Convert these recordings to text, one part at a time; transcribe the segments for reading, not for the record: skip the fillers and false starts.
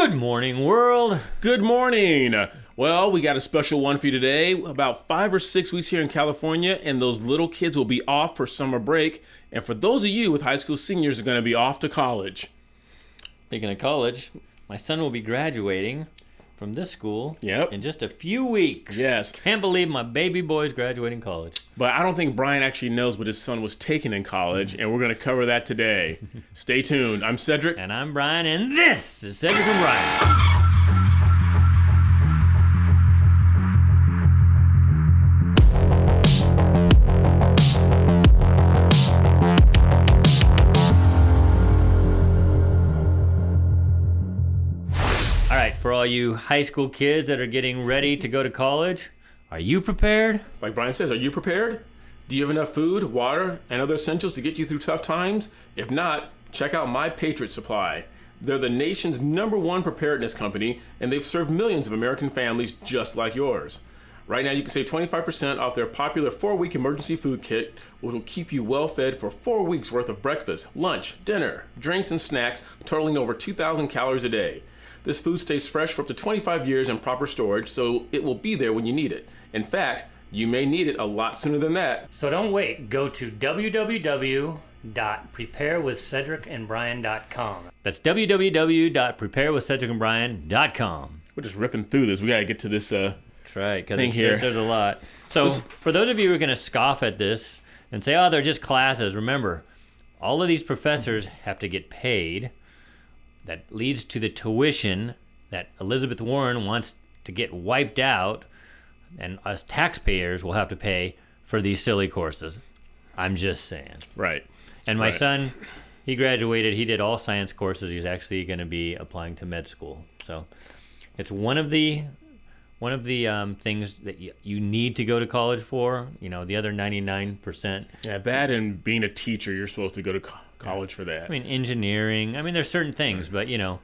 Good morning, world. Good morning. Well, we got a special one for you today. About 5 or 6 weeks here in California, and those little kids will be off for summer break. And for those of you with high school seniors are going to be off to college. Speaking of college, my son will be graduating from this school Yep. in just a few weeks. Yes. Can't believe my baby boy's graduating college. But I don't think Brian actually knows what his son was taking in college, and we're going to cover that today. Stay tuned. I'm Cedric. And I'm Brian, and this is Cedric and Brian. All right, for all you high school kids that are getting ready to go to college, are you prepared? Like Brian says, are you prepared? Do you have enough food, water, and other essentials to get you through tough times? If not, check out My Patriot Supply. They're the nation's #1 preparedness company, and they've served millions of American families just like yours. Right now, you can save 25% off their popular 4-week emergency food kit, which will keep you well fed for 4 weeks worth of breakfast, lunch, dinner, drinks, and snacks, totaling over 2,000 calories a day. This food stays fresh for up to 25 years in proper storage, so it will be there when you need it. In fact, you may need it a lot sooner than that. So don't wait. Go to www.preparewithcedricandbrian.com. That's www.preparewithcedricandbrian.com. We're just ripping through this. We got to get to this That's right, thing because here. there's a lot. So for those of you who are going to scoff at this and say, oh, they're just classes, remember, all of these professors have to get paid. That leads to the tuition that Elizabeth Warren wants to get wiped out, and us taxpayers will have to pay for these silly courses. I'm just saying. Right. And my Right. son, he graduated. He did all science courses. He's actually going to be applying to med school. So it's one of the things that you need to go to college for. You know, the other 99%. Yeah, that and being a teacher, you're supposed to go to college for that. I mean, engineering. I mean, there's certain things, but you know.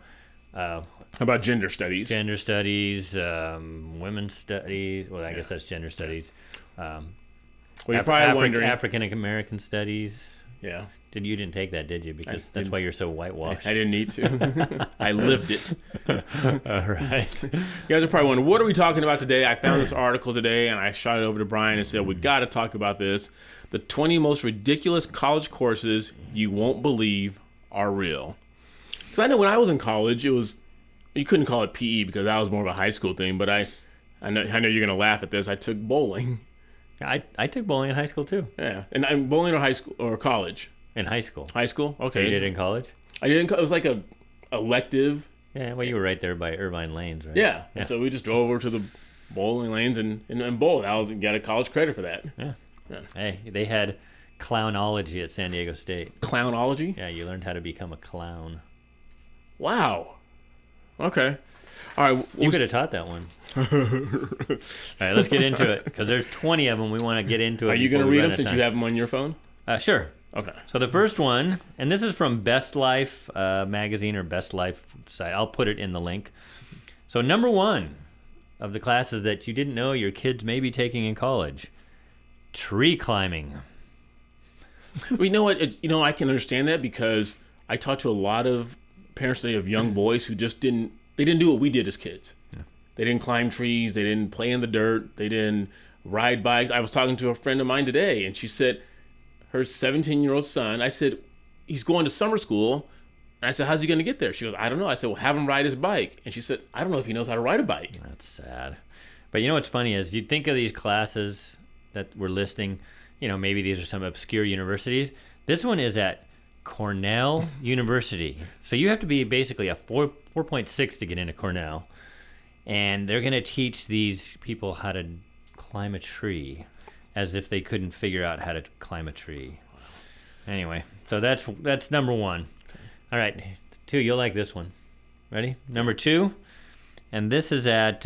How about gender studies? Gender studies, women's studies. Well, I guess that's gender studies. Well, you're probably wondering. African American studies. Yeah. You didn't take that, did you? Because that's why you're so whitewashed. I didn't need to. I lived it. All right. You guys are probably wondering, what are we talking about today? I found this article today, and I shot it over to Brian and said, we got to talk about this. The 20 most ridiculous college courses you won't believe are real. Because I know when I was in college, you couldn't call it PE because that was more of a high school thing, but I know you're going to laugh at this. I took bowling. I took bowling in high school, too. Yeah. And I'm bowling or high school or college? In high school. High school? Okay. You did it in college? I didn't. It was like a elective. Yeah, well, you were right there by Irvine Lanes, right? Yeah. And so we just drove over to the bowling lanes and bowled. I got a college credit for that. Yeah. Yeah. Hey, they had clownology at San Diego State. Clownology? Yeah, you learned how to become a clown. Wow. Okay. All right. You could have taught that one. All right, let's get into it because there's 20 of them. We want to get into it. Are you going to read them since you have them on your phone? Sure. Okay. So the first one, and this is from Best Life magazine or Best Life site. I'll put it in the link. So number 1 of the classes that you didn't know your kids may be taking in college, tree climbing. Well, you know what? I can understand that because I talked to a lot of parents today of young boys who just didn't do what we did as kids. Yeah. They didn't climb trees. They didn't play in the dirt. They didn't ride bikes. I was talking to a friend of mine today, and she said her 17-year-old son, I said, he's going to summer school. And I said, how's he going to get there? She goes, I don't know. I said, well, have him ride his bike. And she said, I don't know if he knows how to ride a bike. That's sad. But you know what's funny is you'd think of these classes that we're listing, maybe these are some obscure universities. This one is at Cornell University. So you have to be basically a 4.6 to get into Cornell. And they're going to teach these people how to climb a tree as if they couldn't figure out how to climb a tree. Anyway, so that's number 1. All right, 2, you'll like this one. Ready? Number 2, and this is at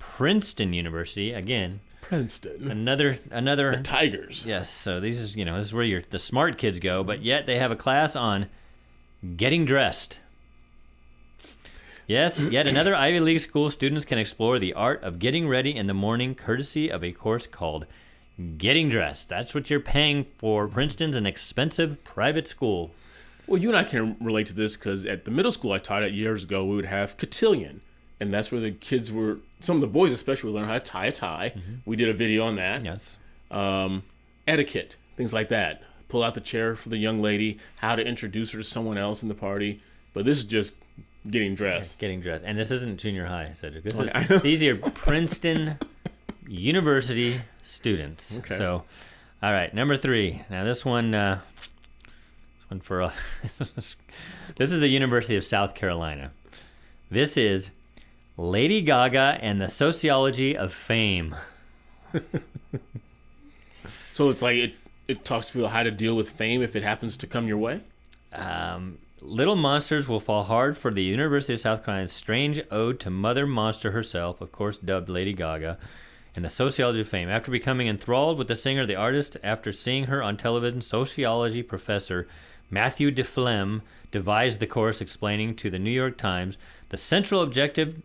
Princeton University. Again, Princeton. Another the Tigers. Yes, so this is where the smart kids go, but yet they have a class on getting dressed. Yes, yet another Ivy League school students can explore the art of getting ready in the morning courtesy of a course called Getting Dressed. That's what you're paying for. Princeton's an expensive private school. Well, you and I can relate to this because at the middle school I taught at years ago, we would have cotillion. And that's where the kids were, some of the boys especially, learn how to tie a tie. Mm-hmm. We did a video on that. Yes. Etiquette, things like that. Pull out the chair for the young lady, how to introduce her to someone else in the party. But this is just getting dressed. Getting dressed. And this isn't junior high, Cedric. These are Princeton University students. Okay. So, all right, number 3. Now this one for this is the University of South Carolina. This is Lady Gaga and the Sociology of Fame. So it's like it talks to people how to deal with fame if it happens to come your way? Little monsters will fall hard for the University of South Carolina's strange ode to Mother Monster herself, of course dubbed Lady Gaga, and the Sociology of Fame. After becoming enthralled with the singer, the artist, after seeing her on television, sociology professor Matthew DeFlem devised the course, explaining to the New York Times, the central objective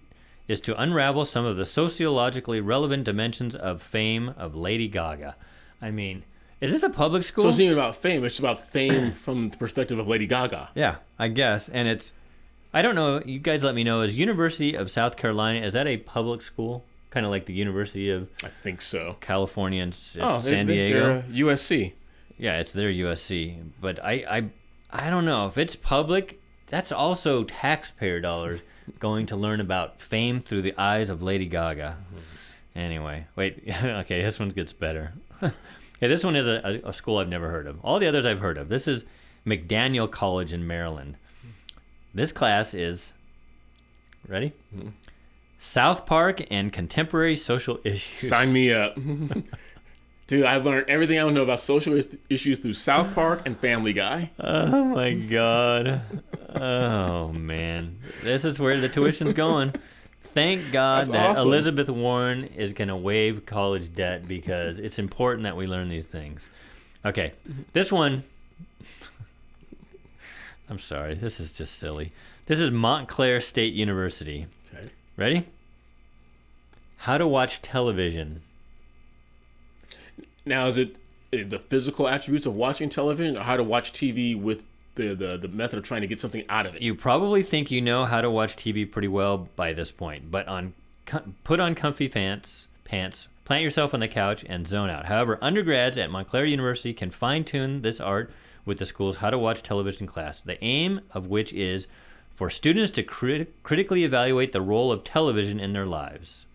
is to unravel some of the sociologically relevant dimensions of fame of Lady Gaga. I mean, is this a public school? So it's not even about fame. It's about fame from the perspective of Lady Gaga. Yeah, I guess. And it's, I don't know, you guys let me know, is University of South Carolina, is that a public school? Kind of like the University of... I think so. California and San Diego? They're USC. Yeah, it's their USC. But I don't know. If it's public, that's also taxpayer dollars going to learn about fame through the eyes of Lady Gaga. Mm-hmm. Anyway, wait. Okay, this one gets better. Okay, this one is a school I've never heard of. All the others I've heard of. This is McDaniel College in Maryland. This class is, ready? Mm-hmm. South Park and Contemporary Social Issues. Sign me up. Dude, I've learned everything I know about social issues through South Park and Family Guy. Oh, my God. Oh, man. This is where the tuition's going. Thank God that awesome. Elizabeth Warren is going to waive college debt because it's important that we learn these things. Okay, this one, I'm sorry, this is just silly. This is Montclair State University. Okay. Ready? How to watch television. Now, is it the physical attributes of watching television or how to watch TV with the method of trying to get something out of it? You probably think you know how to watch TV pretty well by this point, but put on comfy pants, plant yourself on the couch, and zone out. However, undergrads at Montclair University can fine-tune this art with the school's How to Watch Television class, the aim of which is for students to critically evaluate the role of television in their lives.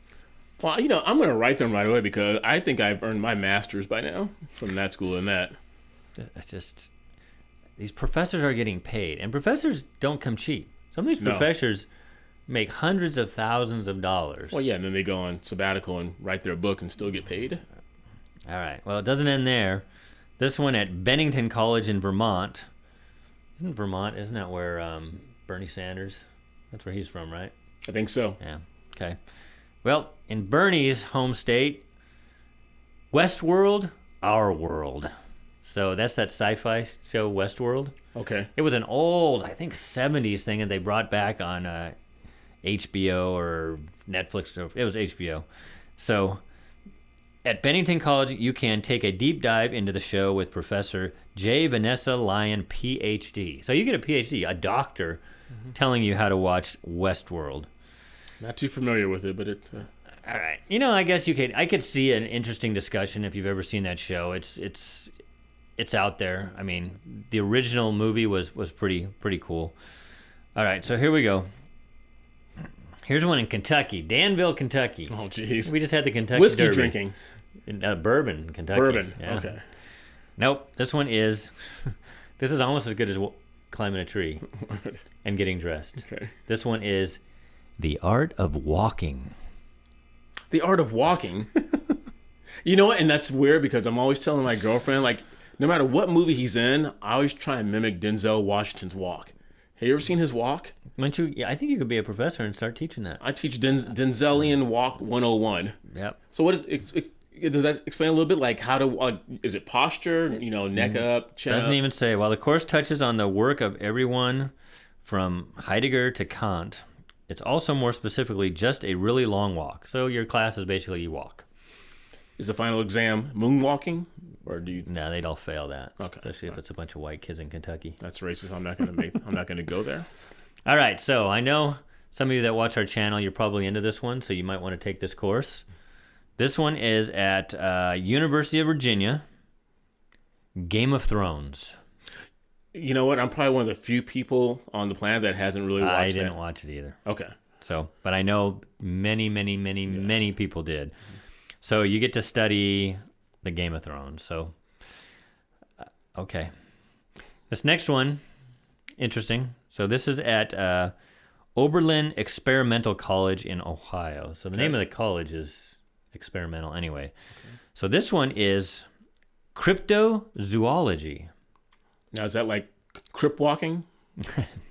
Well, I'm going to write them right away because I think I've earned my master's by now from that school and that. It's just... These professors are getting paid, and professors don't come cheap. Some of these professors make hundreds of thousands of dollars. Well, yeah, and then they go on sabbatical and write their book and still get paid. All right. Well, it doesn't end there. This one at Bennington College in Vermont. Isn't that where Bernie Sanders, that's where he's from, right? I think so. Yeah. Okay. Well, in Bernie's home state, Westworld, our world. So that's that sci-fi show, Westworld. Okay. It was an old, I think, 70s thing that they brought back on HBO or Netflix. It was HBO. So at Bennington College, you can take a deep dive into the show with Professor J. Vanessa Lyon, Ph.D. So you get a Ph.D., a doctor, telling you how to watch Westworld. Not too familiar with it, but it... All right. I guess I could see an interesting discussion if you've ever seen that show. It's out there. I mean, the original movie was pretty cool. All right, so here we go. Here's one in Kentucky, Danville, Kentucky. Oh, jeez. We just had the Kentucky Whiskey Derby. drinking. Bourbon, Kentucky. Bourbon, yeah. Okay. Nope, this one is, this is almost as good as climbing a tree and getting dressed. Okay. This one is The Art of Walking. The Art of Walking? You know what? And that's weird because I'm always telling my girlfriend, like, no matter what movie he's in, I always try and mimic Denzel Washington's walk. Have you ever seen his walk? I think you could be a professor and start teaching that. I teach Denzelian Walk 101. Yep. So what does that explain a little bit? Like how to, is it posture, neck up, chin Doesn't up? even say. While the course touches on the work of everyone from Heidegger to Kant, it's also more specifically just a really long walk. So your class is basically you walk. Is the final exam moonwalking, or do you? No, they'd all fail that. Okay. Especially if it's a bunch of white kids in Kentucky. That's racist. I'm not gonna go there. All right, so I know some of you that watch our channel, you're probably into this one, so you might want to take this course. This one is at University of Virginia, Game of Thrones. You know what? I'm probably one of the few people on the planet that hasn't really watched it. I didn't watch it either. Okay. So, but I know many people did. So you get to study the Game of Thrones. So, okay. This next one, interesting. So this is at Oberlin Experimental College in Ohio. So the name of the college is experimental anyway. Okay. So this one is Cryptozoology. Now, is that like crypt walking?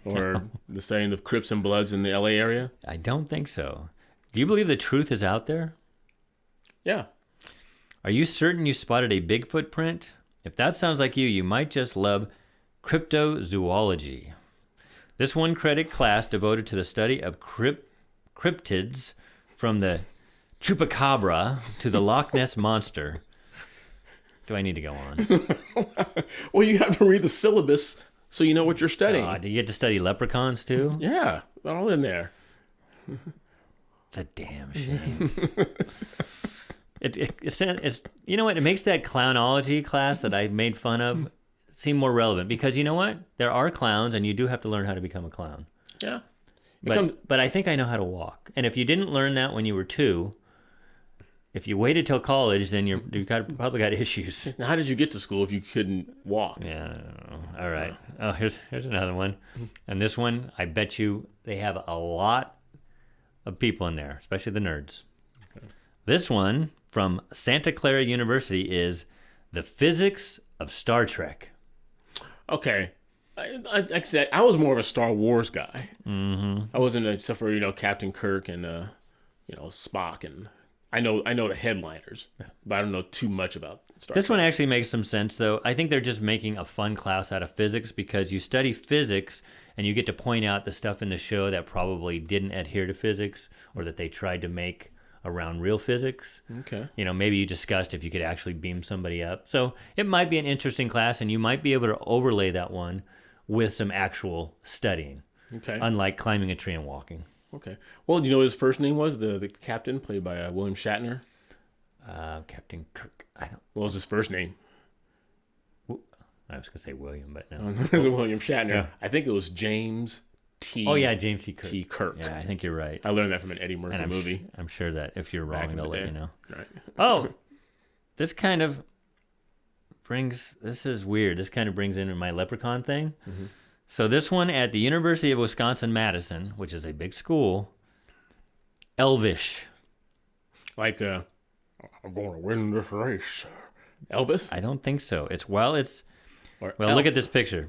Or the studying of Crips and Bloods in the LA area? I don't think so. Do you believe the truth is out there? Yeah. Are you certain you spotted a Bigfoot print? If that sounds like you might just love cryptozoology. This one credit class devoted to the study of cryptids from the chupacabra to the Loch Ness Monster. Do I need to go on? Well, you have to read the syllabus so you know what you're studying. Do you get to study leprechauns too? Yeah, they're all in there. It's a damn shame. It's you know what? It makes that clownology class that I made fun of seem more relevant because you know what? There are clowns, and you do have to learn how to become a clown. Yeah. But I think I know how to walk. And if you didn't learn that when you were 2, if you waited till college, then you've probably got issues. Now, how did you get to school if you couldn't walk? Yeah, I don't know. All right. Oh, here's another one. And this one, I bet you they have a lot of people in there, especially the nerds. Okay. This one from Santa Clara University is The Physics of Star Trek. Okay. Like I said, I was more of a Star Wars guy. Mm-hmm. I wasn't, except for, Captain Kirk and, Spock and... I know the headliners, but I don't know too much about Star Trek. This one actually makes some sense, though. I think they're just making a fun class out of physics because you study physics and you get to point out the stuff in the show that probably didn't adhere to physics or that they tried to make around real physics. Okay. Maybe you discussed if you could actually beam somebody up. So it might be an interesting class, and you might be able to overlay that one with some actual studying. Okay. Unlike climbing a tree and walking. Okay. Well, do you know what his first name was? The captain, played by William Shatner? Captain Kirk. What was his first name? I was going to say William, but no. It was William Shatner. Yeah. I think it was James T. Oh, yeah, James T. Kirk. T. Kirk. Yeah, I think you're right. I learned that from an Eddie Murphy movie. I'm sure that if you're wrong, they'll let you know. Right. Oh, this kind of brings... This is weird. This kind of brings in my leprechaun thing. Mm-hmm. So this one at the University of Wisconsin-Madison, which is a big school, Elvish. Like, I'm going to win this race. Elvis? I don't think so. Look at this picture.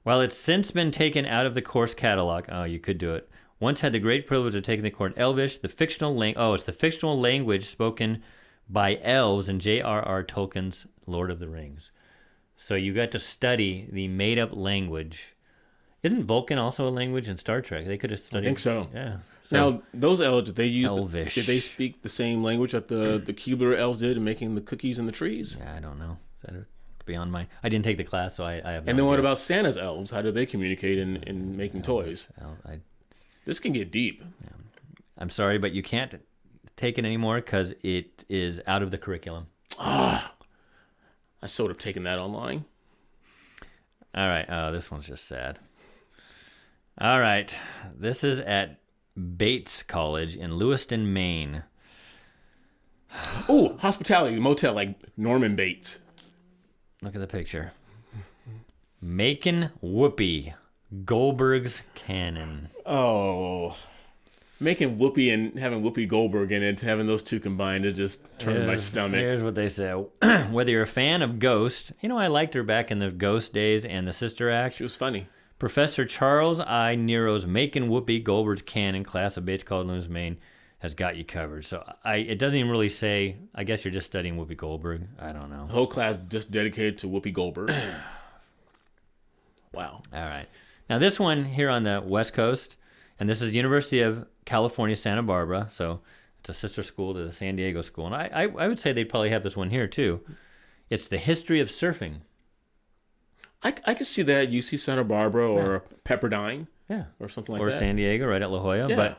While it's since been taken out of the course catalog, you could do it. Once had the great privilege of taking the course Elvish, the fictional it's the fictional language spoken by elves in J.R.R. Tolkien's Lord of the Rings. So you got to study the made-up language. Isn't Vulcan also a language in Star Trek? They could have studied. I think so. Yeah. So, now, those elves, did Elvish. Did they speak the same language that the Keebler elves did in making the cookies in the trees? Yeah, I don't know. Is that beyond my... I didn't take the class, so I have no idea. And then what about Santa's elves? How do they communicate in making toys? This can get deep. Yeah. I'm sorry, but you can't take it anymore because it is out of the curriculum. I sort of taken that online. All right. Oh, this one's just sad. All right. This is at Bates College in Lewiston, Maine. Oh, hospitality, motel, like Norman Bates. Look at the picture. Making Whoopi, Goldberg's canon. Oh. Making Whoopi and having Whoopi Goldberg in it, having those two combined, it just turned my stomach. Here's what they say. Whether you're a fan of Ghost, I liked her back in the Ghost days and the Sister Act. She was funny. Professor Charles I. Nero's Making Whoopi Goldberg's canon class of Bates College, Lewis, Maine, has got you covered. So it doesn't even really say, I guess you're just studying Whoopi Goldberg. I don't know. The whole class just dedicated to Whoopi Goldberg. Wow. All right. Now this one here on the West Coast, and this is University of California, Santa Barbara. So It's a sister school to the San Diego school. And I would say they'd probably have this one here, too. It's the history of surfing. I could see that at UC Santa Barbara or Pepperdine. Yeah. Or something like or that. Or San Diego, right at La Jolla. Yeah.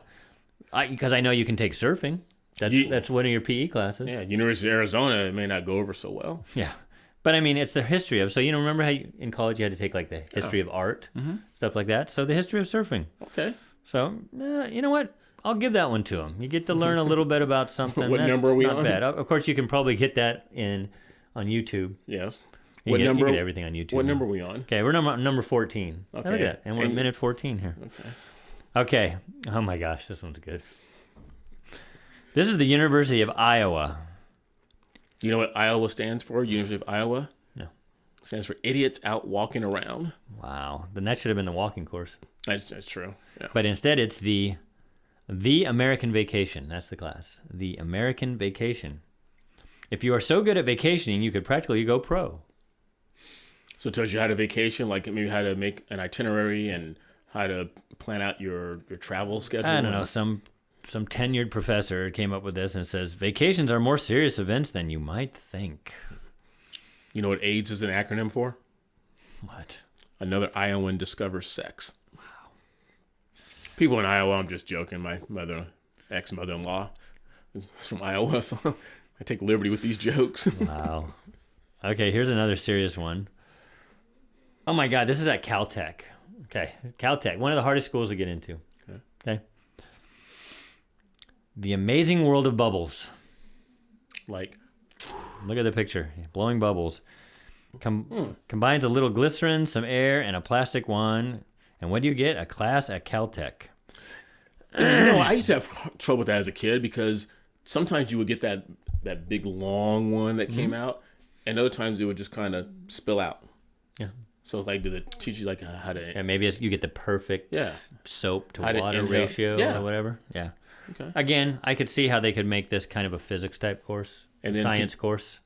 But because I know you can take surfing. That's one of your PE classes. Yeah, University of Arizona, it may not go over so well. Yeah. But I mean, it's the history of, so remember how in college you had to take like the history of art, stuff like that? So the history of surfing. Okay. So, you know what? I'll give that one to them. You get to learn a little bit about something. What number are we not on? Bad. Of course, you can probably get that on YouTube. Yes. You get everything on YouTube. What number are we on? Okay, we're number 14. Okay. Look at that. And we're at minute 14 here. Okay. Oh my gosh, this one's good. This is the University of Iowa. You know what Iowa stands for? University of Iowa? No. It stands for idiots out walking around. Wow. Then that should have been the walking course. That's true. Yeah. But instead, it's the American Vacation. That's the class. The American Vacation. If you are so good at vacationing, you could practically go pro. So it tells you how to vacation, like maybe how to make an itinerary and how to plan out your travel schedule. I don't know. Some tenured professor came up with this and says, vacations are more serious events than you might think. You know what AIDS is an acronym for? What? Another Iowan discovers sex. Wow. People in Iowa, I'm just joking. My ex-mother-in-law is from Iowa, so I take liberty with these jokes. Wow. Okay, here's another serious one. Oh my God, this is at Caltech. Okay, Caltech, one of the hardest schools to get into. Okay. The Amazing World of Bubbles. Like, look at the picture. Blowing bubbles. Combines a little glycerin, some air, and a plastic wand. And what do you get? A class at Caltech. I used to have trouble with that as a kid because sometimes you would get that big long one that came out, and other times it would just kind of spill out. Yeah. So like, do they teach you like how to? Yeah, maybe you get the perfect soap to water ratio or whatever. Yeah. Okay. Again, I could see how they could make this kind of a physics type course, and then science course.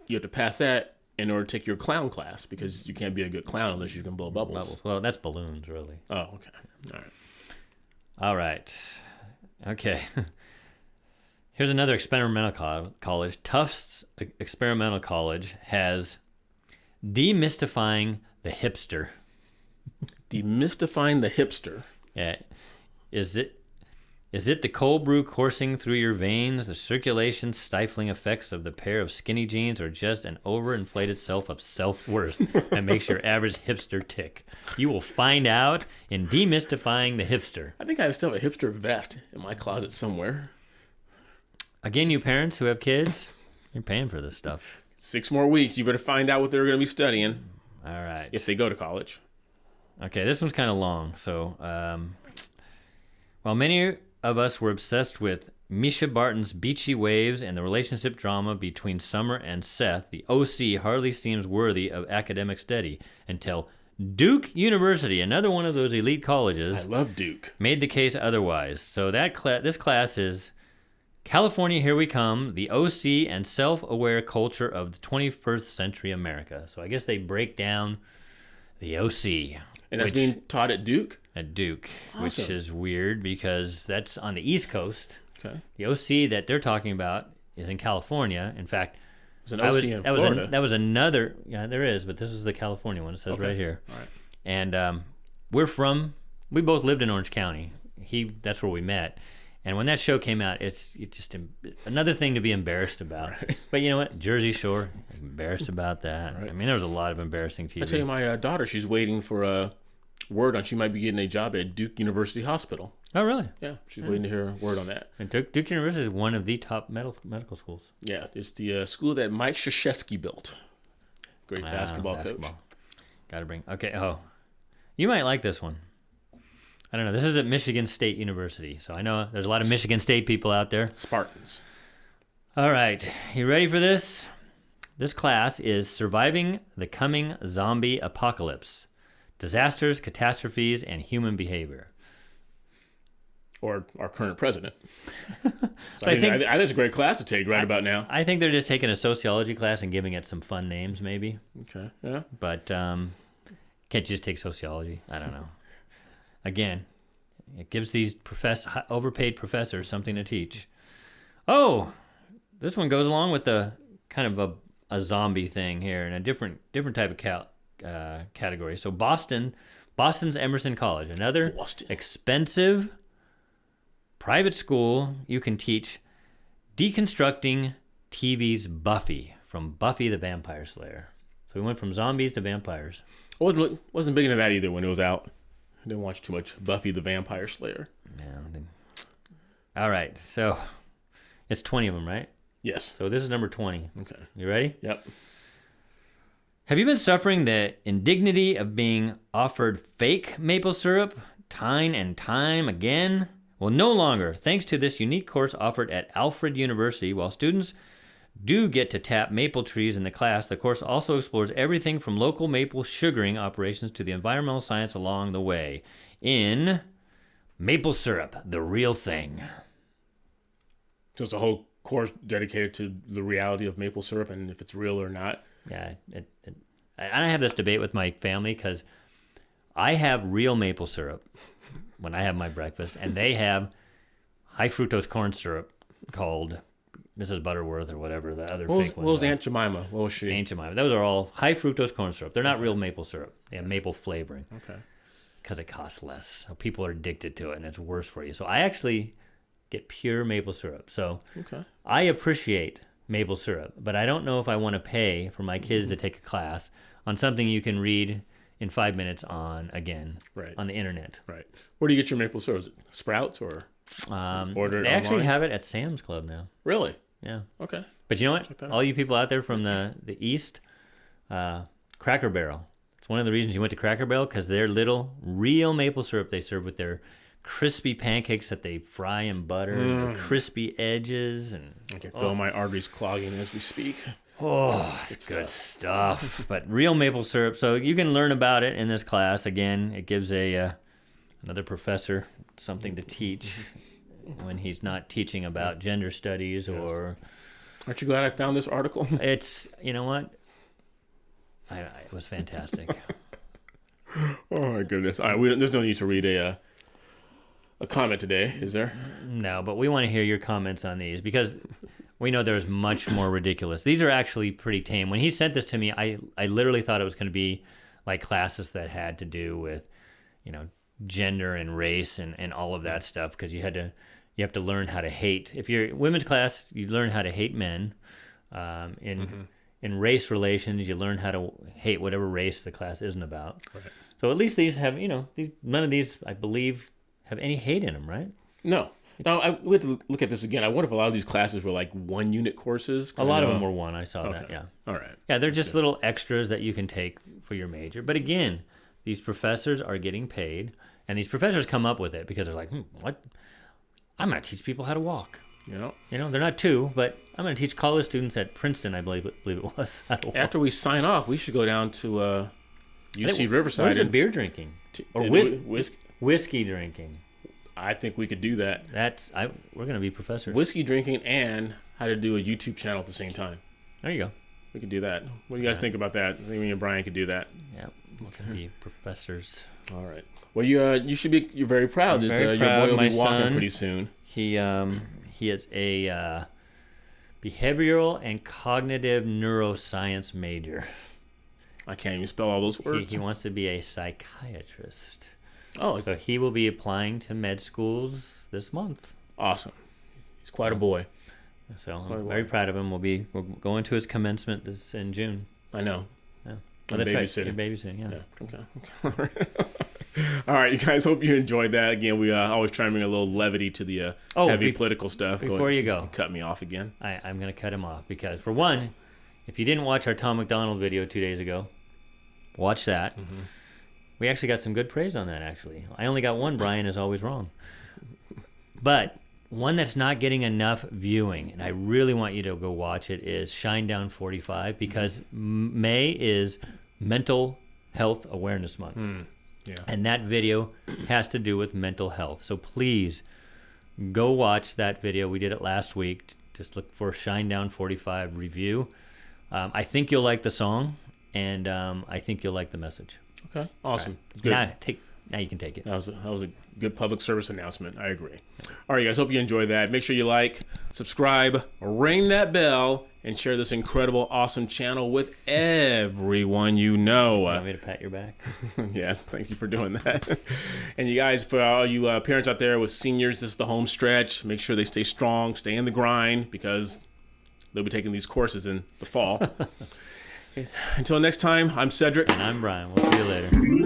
You have to pass that in order to take your clown class because you can't be a good clown unless you can blow bubbles. Well, that's balloons, really. Oh, okay. All right. Okay. Here's another experimental college. Tufts Experimental College has Demystifying the Hipster. Demystifying the Hipster. Yeah. Is it the cold brew coursing through your veins, the circulation stifling effects of the pair of skinny jeans, or just an overinflated self of self-worth that makes your average hipster tick? You will find out in Demystifying the Hipster. I think I still have a hipster vest in my closet somewhere. Again, you parents who have kids, you're paying for this stuff. 6 more weeks. You better find out what they're going to be studying. All right. If they go to college. Okay, this one's kind of long. So, while many of us were obsessed with Misha Barton's beachy waves and the relationship drama between Summer and Seth, the OC hardly seems worthy of academic study until Duke University, another one of those elite colleges, I love Duke, made the case otherwise. So this class is California, Here We Come, the OC and self-aware culture of the 21st century America. So I guess they break down the OC. And that's being taught at Duke? At Duke, awesome. Which is weird because that's on the East Coast. Okay. The OC that they're talking about is in California. In fact, there's an OC in Florida. That was another, there is, but this is the California one. It says right here. All right. And we both lived in Orange County. That's where we met. And when that show came out, it's just another thing to be embarrassed about. Right. But you know what? Jersey Shore, embarrassed about that. Right. I mean, there was a lot of embarrassing TV. I tell you, my daughter, she's waiting for a word on she might be getting a job at Duke University Hospital. Oh, really? Yeah, she's waiting to hear a word on that. And Duke University is one of the top medical schools. Yeah, it's the school that Mike Krzyzewski built. Great basketball coach. Got to bring. Okay. Oh, you might like this one. I don't know. This is at Michigan State University, so I know there's a lot of Michigan State people out there. Spartans. All right. You ready for this? This class is Surviving the Coming Zombie Apocalypse. Disasters, Catastrophes, and Human Behavior. Or our current president. I think it's a great class to take right about now. I think they're just taking a sociology class and giving it some fun names, maybe. Okay, yeah. But can't you just take sociology? I don't know. Again, it gives these overpaid professors something to teach. Oh, this one goes along with the kind of a zombie thing here in a different type of category. So Boston's Emerson College, another expensive private school. You can teach deconstructing TV's Buffy from Buffy the Vampire Slayer. So we went from zombies to vampires. I wasn't big into that either when it was out. I didn't watch too much Buffy the Vampire Slayer. Yeah. All right, so it's 20 of them, right? Yes. So this is number 20. Okay. You ready? Yep. Have you been suffering the indignity of being offered fake maple syrup time and time again? Well, no longer, thanks to this unique course offered at Alfred University. While students do get to tap maple trees in the class, the course also explores everything from local maple sugaring operations to the environmental science along the way in Maple Syrup, the Real Thing. So it's a whole course dedicated to the reality of maple syrup and if it's real or not. Yeah, I have this debate with my family because I have real maple syrup when I have my breakfast, and they have high fructose corn syrup called Mrs. Butterworth or whatever the other fake ones. What was Aunt Jemima? What was she? Aunt Jemima. Those are all high fructose corn syrup. They're not real maple syrup. They have maple flavoring. Okay. Because it costs less. So people are addicted to it, and it's worse for you. So I actually get pure maple syrup. So okay. I appreciate maple syrup, but I don't know if I want to pay for my kids to take a class on something you can read in 5 minutes on the internet. Right. Where do you get your maple syrup? Is it Sprouts or order it They actually online? have it at Sam's Club now. Really? Yeah. Okay. But you know what? All you people out there from the East, Cracker Barrel. It's one of the reasons you went to Cracker Barrel, because their little real maple syrup they serve with their crispy pancakes that they fry in butter, the crispy edges, and I can feel my arteries clogging as we speak. Oh, it's good stuff. But real maple syrup. So you can learn about it in this class. Again, it gives another professor something to teach when he's not teaching about gender studies or. Aren't you glad I found this article? It's, you know what? It was fantastic. Oh my goodness! All right, there's no need to read a comment today, is there? No, but we want to hear your comments on these because we know there's much more ridiculous. These are actually pretty tame. When he sent this to me, I literally thought it was going to be like classes that had to do with, gender and race and all of that stuff, because you have to learn how to hate. If you're women's class, you learn how to hate men. In race relations, you learn how to hate whatever race the class isn't about. Right. So at least these have, none of these, I believe, have any hate in them, right? No. Now, we have to look at this again. I wonder if a lot of these classes were like 1 unit courses. A lot of them were one. I saw that, yeah. All right. Yeah, they're just little extras that you can take for your major. But again, these professors are getting paid, and these professors come up with it because they're like, what? I'm going to teach people how to walk. They're not two, but I'm going to teach college students at Princeton, I believe it was. After we sign off, we should go down to UC Riverside. What is it, beer drinking? Or whiskey drinking? I think we could do that. We're going to be professors. Whiskey drinking and how to do a YouTube channel at the same time. There you go. We could do that. What do you guys think about that? I think me and Brian could do that. Yeah, we can be professors. All right. Well, you're very proud that your boy will be walking pretty soon. He is a behavioral and cognitive neuroscience major. I can't even spell all those words. He wants to be a psychiatrist. Oh, so he will be applying to med schools this month. Awesome. He's quite a boy. So I'm very proud of him. We're going to his commencement in June. I know. Yeah. Well, that's babysitting. Right. You're babysitting, yeah. Okay. All right, you guys. Hope you enjoyed that. Again, we always try and bring a little levity to the heavy political stuff. Before you go, cut me off again. I'm going to cut him off because, for one, if you didn't watch our Tom McDonald video 2 days ago, watch that. Mm-hmm. We actually got some good praise on that, actually. I only got one. Brian is always wrong. But one that's not getting enough viewing, and I really want you to go watch it, is Shinedown 45, because May is Mental Health Awareness Month. Yeah. And that video has to do with mental health. So please go watch that video. We did it last week. Just look for Shinedown 45 review. I think you'll like the song, and I think you'll like the message. Okay, awesome. Right. Good. Now you can take it. That was a good public service announcement. I agree. All right, guys. Hope you enjoyed that. Make sure you like, subscribe, ring that bell, and share this incredible, awesome channel with everyone you know. You want me to pat your back? Yes, thank you for doing that. And you guys, for all you parents out there with seniors, this is the home stretch. Make sure they stay strong, stay in the grind, because they'll be taking these courses in the fall. Until next time, I'm Cedric. And I'm Brian. We'll see you later.